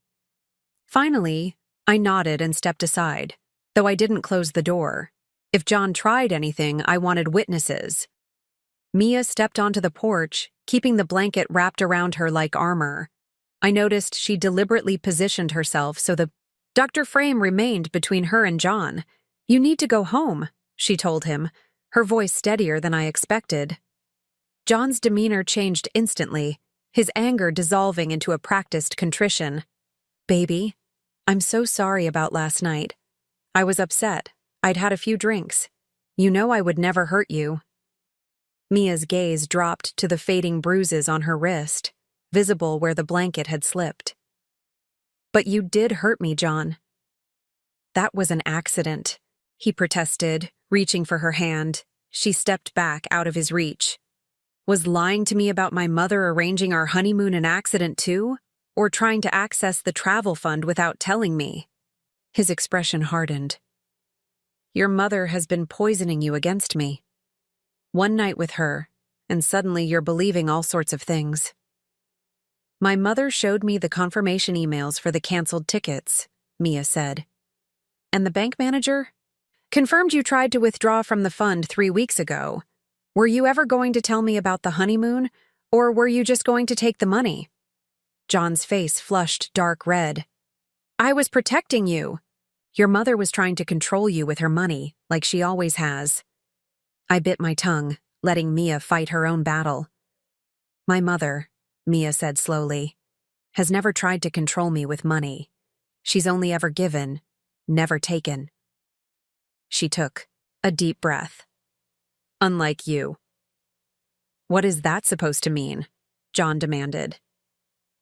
Finally, I nodded and stepped aside, though I didn't close the door. If John tried anything, I wanted witnesses. Mia stepped onto the porch, keeping the blanket wrapped around her like armor. I noticed she deliberately positioned herself so the Dr. Frame remained between her and John. "You need to go home," she told him, her voice steadier than I expected. John's demeanor changed instantly, his anger dissolving into a practiced contrition. "Baby, I'm so sorry about last night. I was upset. I'd had a few drinks. You know I would never hurt you." Mia's gaze dropped to the fading bruises on her wrist, visible where the blanket had slipped. "But you did hurt me, John." "That was an accident," he protested, reaching for her hand. She stepped back out of his reach. "Was lying to me about my mother arranging our honeymoon an accident too? Or trying to access the travel fund without telling me?" His expression hardened. "Your mother has been poisoning you against me. One night with her, and suddenly you're believing all sorts of things." "My mother showed me the confirmation emails for the canceled tickets," Mia said. "And the bank manager? Confirmed you tried to withdraw from the fund 3 weeks ago. Were you ever going to tell me about the honeymoon, or were you just going to take the money?" John's face flushed dark red. "I was protecting you. Your mother was trying to control you with her money, like she always has." I bit my tongue, letting Mia fight her own battle. "My mother," Mia said slowly, "has never tried to control me with money. She's only ever given, never taken." She took a deep breath. "Unlike you." "What is that supposed to mean?" John demanded.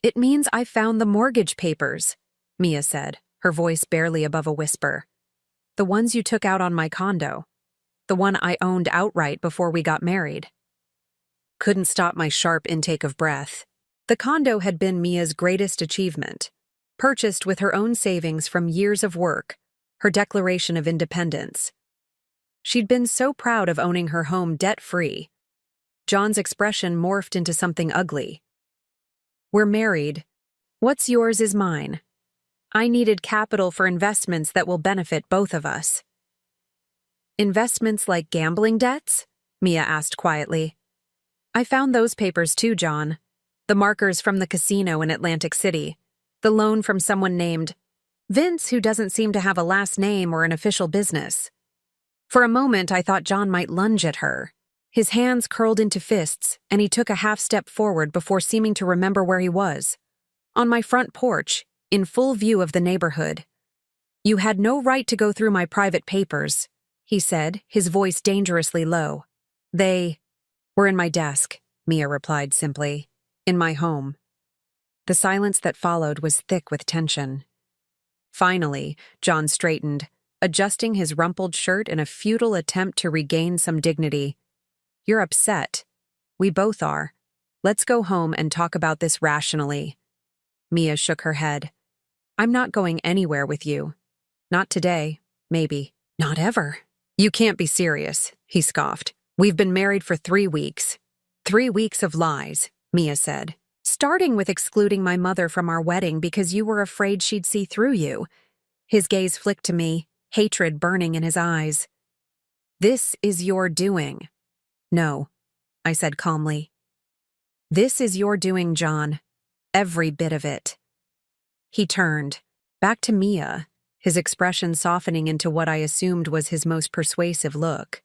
"It means I found the mortgage papers," Mia said, her voice barely above a whisper. "The ones you took out on my condo. The one I owned outright before we got married." Couldn't stop my sharp intake of breath. The condo had been Mia's greatest achievement, purchased with her own savings from years of work, her declaration of independence. She'd been so proud of owning her home debt-free. John's expression morphed into something ugly. "We're married. What's yours is mine. I needed capital for investments that will benefit both of us." "Investments like gambling debts?" Mia asked quietly. "I found those papers too, John. The markers from the casino in Atlantic City. The loan from someone named Vince, who doesn't seem to have a last name or an official business." For a moment, I thought John might lunge at her. His hands curled into fists, and he took a half-step forward before seeming to remember where he was. "On my front porch, in full view of the neighborhood. You had no right to go through my private papers," he said, his voice dangerously low. "They were in my desk," Mia replied simply. "In my home." The silence that followed was thick with tension. Finally, John straightened, adjusting his rumpled shirt in a futile attempt to regain some dignity. "You're upset. We both are. Let's go home and talk about this rationally." Mia shook her head. "I'm not going anywhere with you. Not today, maybe. Not ever." "You can't be serious," he scoffed. "We've been married for 3 weeks. 3 weeks of lies," Mia said. "Starting with excluding my mother from our wedding because you were afraid she'd see through you." His gaze flicked to me, hatred burning in his eyes. "This is your doing." "No," I said calmly. "This is your doing, John. Every bit of it." He turned, back to Mia, his expression softening into what I assumed was his most persuasive look.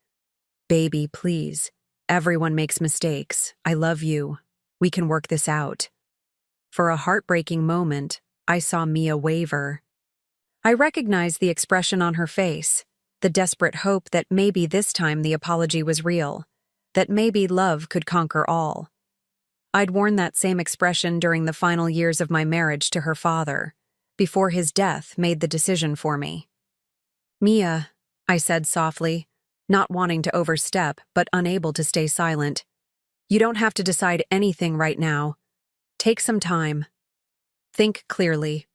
"Baby, please. Everyone makes mistakes. I love you. We can work this out." For a heartbreaking moment, I saw Mia waver. I recognized the expression on her face, the desperate hope that maybe this time the apology was real, that maybe love could conquer all. I'd worn that same expression during the final years of my marriage to her father, before his death made the decision for me. "Mia," I said softly, not wanting to overstep but unable to stay silent. "You don't have to decide anything right now. Take some time. Think clearly."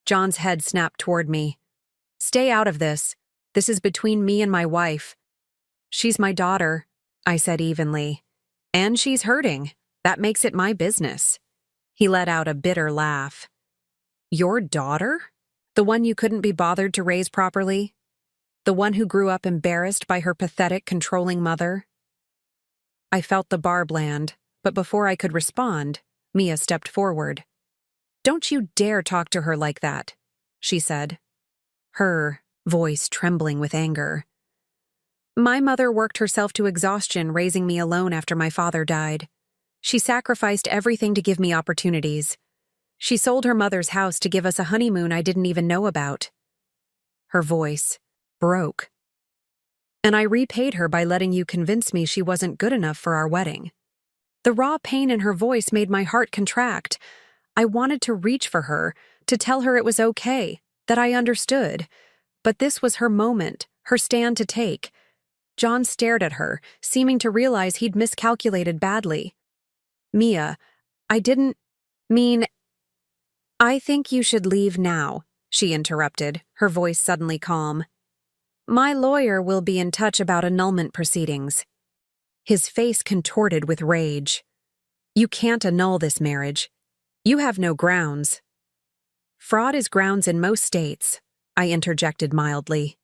John's head snapped toward me. "Stay out of this. This is between me and my wife." "She's my daughter," I said evenly. "And she's hurting. That makes it my business." He let out a bitter laugh. "Your daughter? The one you couldn't be bothered to raise properly? The one who grew up embarrassed by her pathetic, controlling mother?" I felt the barb land, but before I could respond, Mia stepped forward. "Don't you dare talk to her like that," she said, her voice trembling with anger. "My mother worked herself to exhaustion raising me alone after my father died. She sacrificed everything to give me opportunities. She sold her mother's house to give us a honeymoon I didn't even know about." Her voice broke. "And I repaid her by letting you convince me she wasn't good enough for our wedding." The raw pain in her voice made my heart contract. I wanted to reach for her, to tell her it was okay, that I understood. But this was her moment, her stand to take. John stared at her, seeming to realize he'd miscalculated badly. "Mia, I didn't mean—" "I think you should leave now," she interrupted, her voice suddenly calm. "My lawyer will be in touch about annulment proceedings." His face contorted with rage. "You can't annul this marriage. You have no grounds." "Fraud is grounds in most states," I interjected mildly.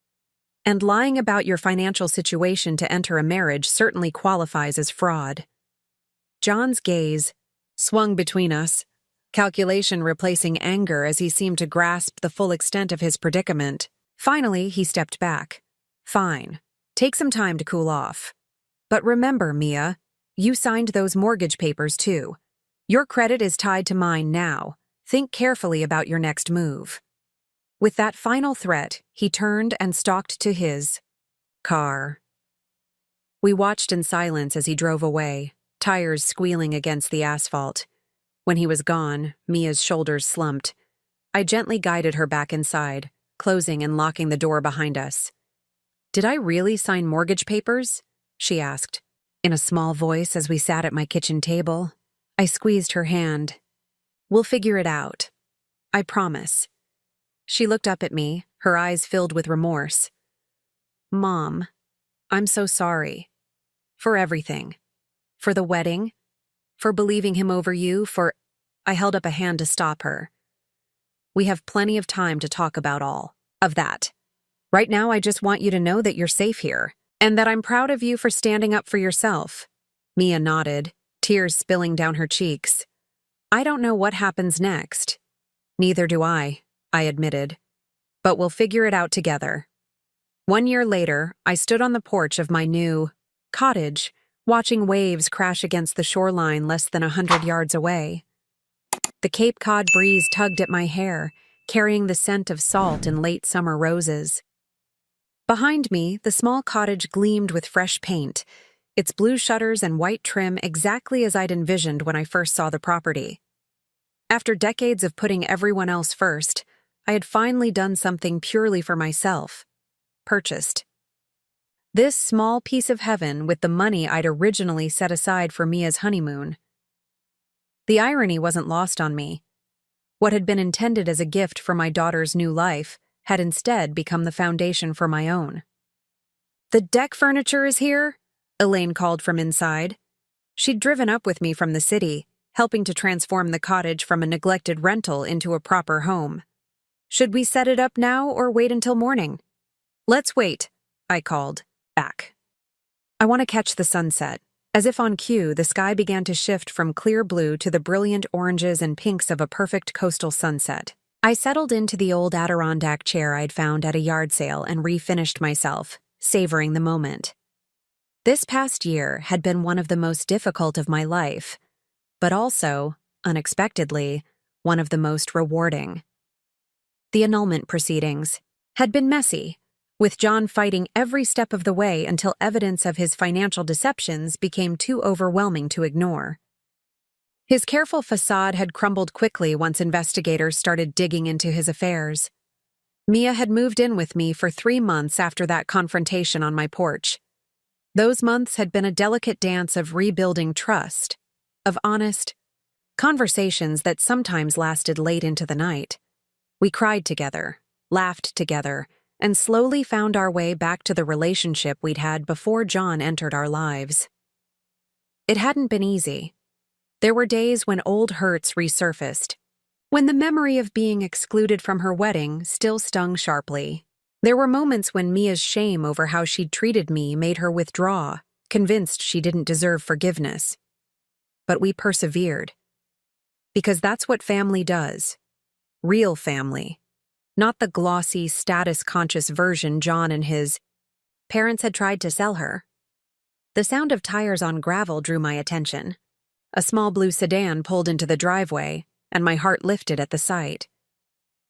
"And lying about your financial situation to enter a marriage certainly qualifies as fraud." John's gaze swung between us, calculation replacing anger as he seemed to grasp the full extent of his predicament. Finally, he stepped back. "Fine. Take some time to cool off. But remember, Mia, you signed those mortgage papers too. Your credit is tied to mine now. Think carefully about your next move." With that final threat, he turned and stalked to his car. We watched in silence as he drove away, tires squealing against the asphalt. When he was gone, Mia's shoulders slumped. I gently guided her back inside, closing and locking the door behind us. "Did I really sign mortgage papers?" she asked, in a small voice as we sat at my kitchen table. I squeezed her hand. "We'll figure it out. I promise." She looked up at me, her eyes filled with remorse. "Mom, I'm so sorry. For everything. For the wedding. For believing him over you, for—" I held up a hand to stop her. "We have plenty of time to talk about all of that. Right now, I just want you to know that you're safe here, and that I'm proud of you for standing up for yourself." Mia nodded, tears spilling down her cheeks. "I don't know what happens next." "Neither do I admitted. "But we'll figure it out together." 1 year later, I stood on the porch of my new cottage, watching waves crash against the shoreline less than 100 yards away. The Cape Cod breeze tugged at my hair, carrying the scent of salt and late summer roses. Behind me, the small cottage gleamed with fresh paint, its blue shutters and white trim exactly as I'd envisioned when I first saw the property. After decades of putting everyone else first, I had finally done something purely for myself. Purchased this small piece of heaven with the money I'd originally set aside for Mia's honeymoon. The irony wasn't lost on me. What had been intended as a gift for my daughter's new life had instead become the foundation for my own. "The deck furniture is here," Elaine called from inside. She'd driven up with me from the city, helping to transform the cottage from a neglected rental into a proper home. "Should we set it up now or wait until morning?" "Let's wait," I called back. "I want to catch the sunset." As if on cue, the sky began to shift from clear blue to the brilliant oranges and pinks of a perfect coastal sunset. I settled into the old Adirondack chair I'd found at a yard sale and refinished myself, savoring the moment. This past year had been one of the most difficult of my life, but also, unexpectedly, one of the most rewarding. The annulment proceedings had been messy, with John fighting every step of the way until evidence of his financial deceptions became too overwhelming to ignore. His careful facade had crumbled quickly once investigators started digging into his affairs. Mia had moved in with me for 3 months after that confrontation on my porch. Those months had been a delicate dance of rebuilding trust, of honest conversations that sometimes lasted late into the night. We cried together, laughed together, and slowly found our way back to the relationship we'd had before John entered our lives. It hadn't been easy. There were days when old hurts resurfaced, when the memory of being excluded from her wedding still stung sharply. There were moments when Mia's shame over how she'd treated me made her withdraw, convinced she didn't deserve forgiveness. But we persevered. Because that's what family does. Real family. Not the glossy, status-conscious version John and his parents had tried to sell her. The sound of tires on gravel drew my attention. A small blue sedan pulled into the driveway, and my heart lifted at the sight.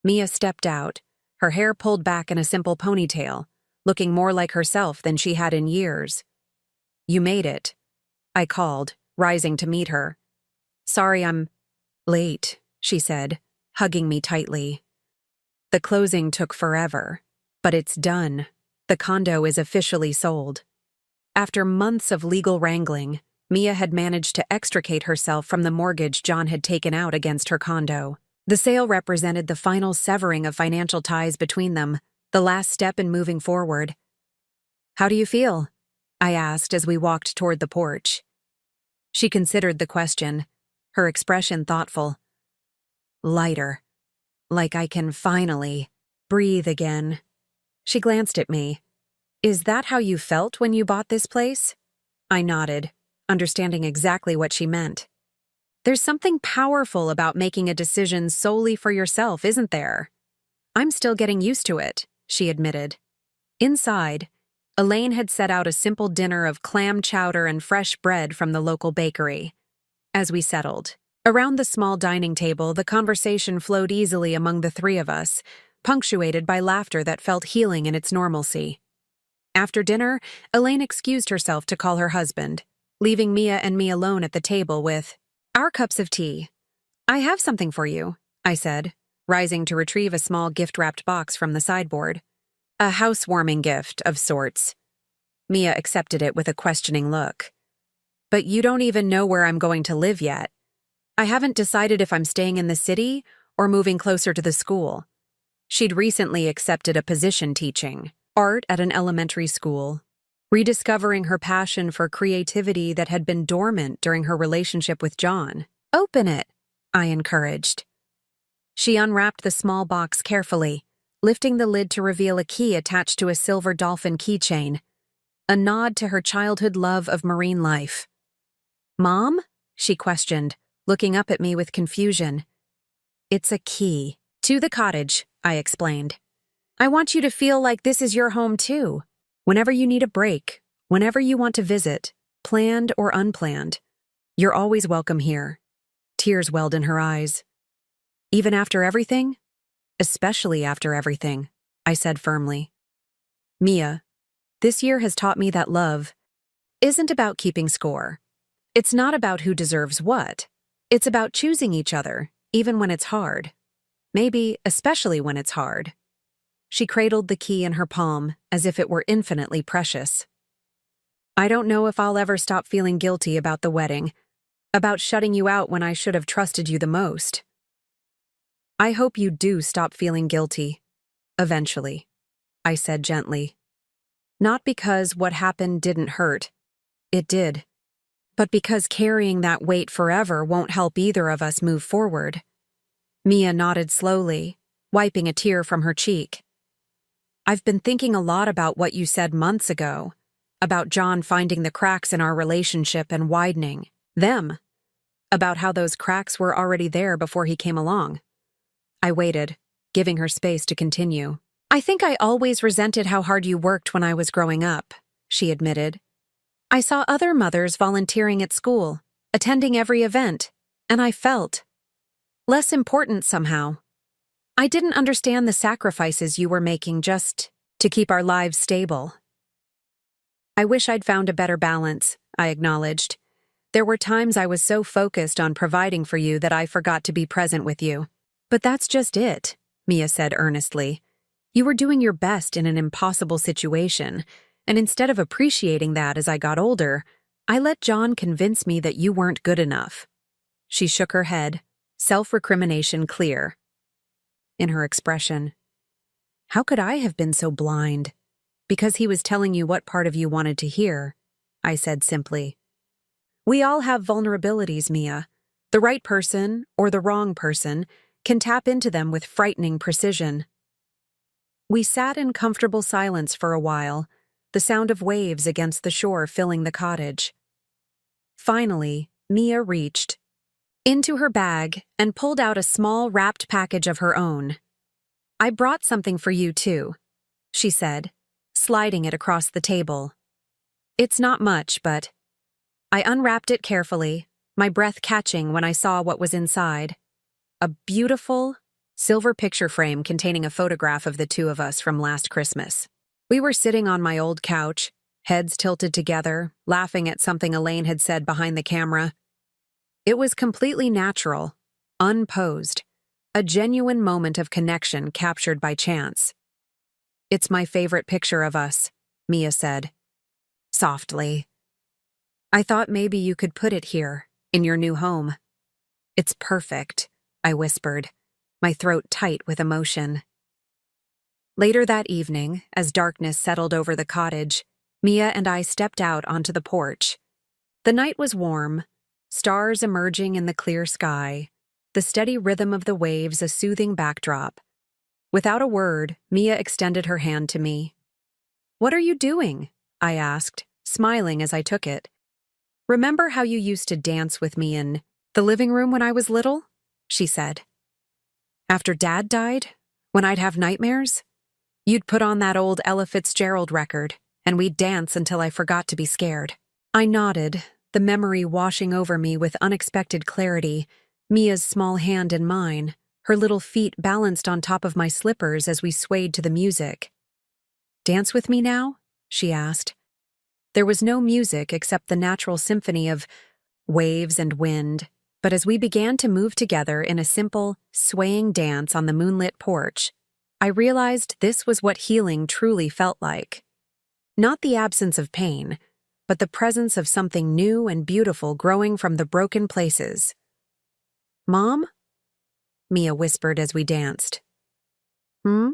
Mia stepped out, her hair pulled back in a simple ponytail, looking more like herself than she had in years. "You made it," I called, rising to meet her. "Sorry I'm late," she said, hugging me tightly. "The closing took forever, but it's done. The condo is officially sold." After months of legal wrangling, Mia had managed to extricate herself from the mortgage John had taken out against her condo. The sale represented the final severing of financial ties between them, the last step in moving forward. "How do you feel?" I asked as we walked toward the porch. She considered the question, her expression thoughtful. "Lighter. Like I can finally breathe again." She glanced at me. "Is that how you felt when you bought this place?" I nodded, understanding exactly what she meant. "There's something powerful about making a decision solely for yourself, isn't there?" "I'm still getting used to it," she admitted. Inside, Elaine had set out a simple dinner of clam chowder and fresh bread from the local bakery. As we settled, around the small dining table, the conversation flowed easily among the three of us, punctuated by laughter that felt healing in its normalcy. After dinner, Elaine excused herself to call her husband, leaving Mia and me alone at the table with our cups of tea. "I have something for you," I said, rising to retrieve a small gift-wrapped box from the sideboard. "A housewarming gift of sorts." Mia accepted it with a questioning look. "But you don't even know where I'm going to live yet. I haven't decided if I'm staying in the city or moving closer to the school." She'd recently accepted a position teaching art at an elementary school, rediscovering her passion for creativity that had been dormant during her relationship with John. "Open it," I encouraged. She unwrapped the small box carefully, lifting the lid to reveal a key attached to a silver dolphin keychain, a nod to her childhood love of marine life. "Mom?" she questioned, looking up at me with confusion. "It's a key to the cottage," I explained. "I want you to feel like this is your home too. Whenever you need a break, whenever you want to visit, planned or unplanned, you're always welcome here." Tears welled in her eyes. "Even after everything?" "Especially after everything," I said firmly. "Mia, this year has taught me that love isn't about keeping score. It's not about who deserves what. It's about choosing each other, even when it's hard. Maybe especially when it's hard." She cradled the key in her palm as if it were infinitely precious. "I don't know if I'll ever stop feeling guilty about the wedding, about shutting you out when I should have trusted you the most." "I hope you do stop feeling guilty. Eventually," I said gently. "Not because what happened didn't hurt. It did. But because carrying that weight forever won't help either of us move forward." Mia nodded slowly, wiping a tear from her cheek. "I've been thinking a lot about what you said months ago, about John finding the cracks in our relationship and widening them, about how those cracks were already there before he came along." I waited, giving her space to continue. "I think I always resented how hard you worked when I was growing up," she admitted. "I saw other mothers volunteering at school, attending every event, and I felt less important somehow. I didn't understand the sacrifices you were making just to keep our lives stable." "I wish I'd found a better balance," I acknowledged. "There were times I was so focused on providing for you that I forgot to be present with you." "But that's just it," Mia said earnestly. "You were doing your best in an impossible situation, and instead of appreciating that as I got older, I let John convince me that you weren't good enough." She shook her head, self-recrimination clear in her expression. "How could I have been so blind?" "Because he was telling you what part of you wanted to hear," I said simply. "We all have vulnerabilities, Mia. The right person, or the wrong person, can tap into them with frightening precision." We sat in comfortable silence for a while, the sound of waves against the shore filling the cottage. Finally, Mia reached into her bag and pulled out a small wrapped package of her own. "I brought something for you, too," she said, sliding it across the table. "It's not much, but—" I unwrapped it carefully, my breath catching when I saw what was inside. A beautiful, silver picture frame containing a photograph of the two of us from last Christmas. We were sitting on my old couch, heads tilted together, laughing at something Elaine had said behind the camera. It was completely natural, unposed, a genuine moment of connection captured by chance. "It's my favorite picture of us," Mia said, softly. "I thought maybe you could put it here, in your new home." "It's perfect," I whispered, my throat tight with emotion. Later that evening, as darkness settled over the cottage, Mia and I stepped out onto the porch. The night was warm, stars emerging in the clear sky, the steady rhythm of the waves a soothing backdrop. Without a word, Mia extended her hand to me. "What are you doing?" I asked, smiling as I took it. "Remember how you used to dance with me in the living room when I was little?" she said. "After Dad died, when I'd have nightmares, you'd put on that old Ella Fitzgerald record, and we'd dance until I forgot to be scared." I nodded, the memory washing over me with unexpected clarity, Mia's small hand in mine, her little feet balanced on top of my slippers as we swayed to the music. "Dance with me now?" she asked. There was no music except the natural symphony of waves and wind, but as we began to move together in a simple, swaying dance on the moonlit porch, I realized this was what healing truly felt like. Not the absence of pain, but the presence of something new and beautiful growing from the broken places. "Mom?" Mia whispered as we danced. "Hmm?"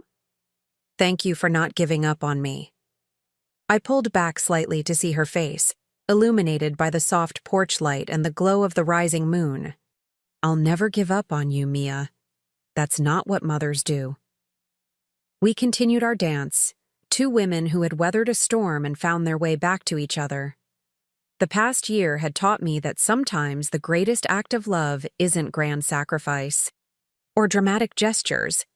"Thank you for not giving up on me." I pulled back slightly to see her face, illuminated by the soft porch light and the glow of the rising moon. "I'll never give up on you, Mia. That's not what mothers do." We continued our dance, two women who had weathered a storm and found their way back to each other. The past year had taught me that sometimes the greatest act of love isn't grand sacrifice or dramatic gestures,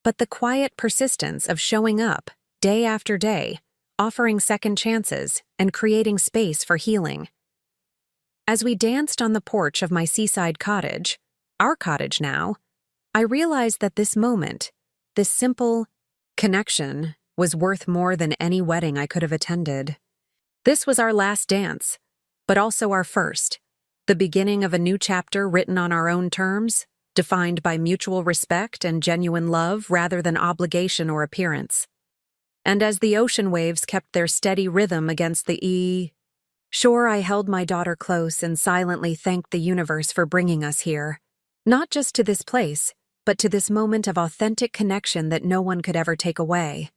but the quiet persistence of showing up, day after day, offering second chances, and creating space for healing. As we danced on the porch of my seaside cottage, our cottage now, I realized that this moment, this simple connection, was worth more than any wedding I could have attended. This was our last dance, but also our first, the beginning of a new chapter written on our own terms, defined by mutual respect and genuine love rather than obligation or appearance. And as the ocean waves kept their steady rhythm against the shore, I held my daughter close and silently thanked the universe for bringing us here, not just to this place, but to this moment of authentic connection that no one could ever take away.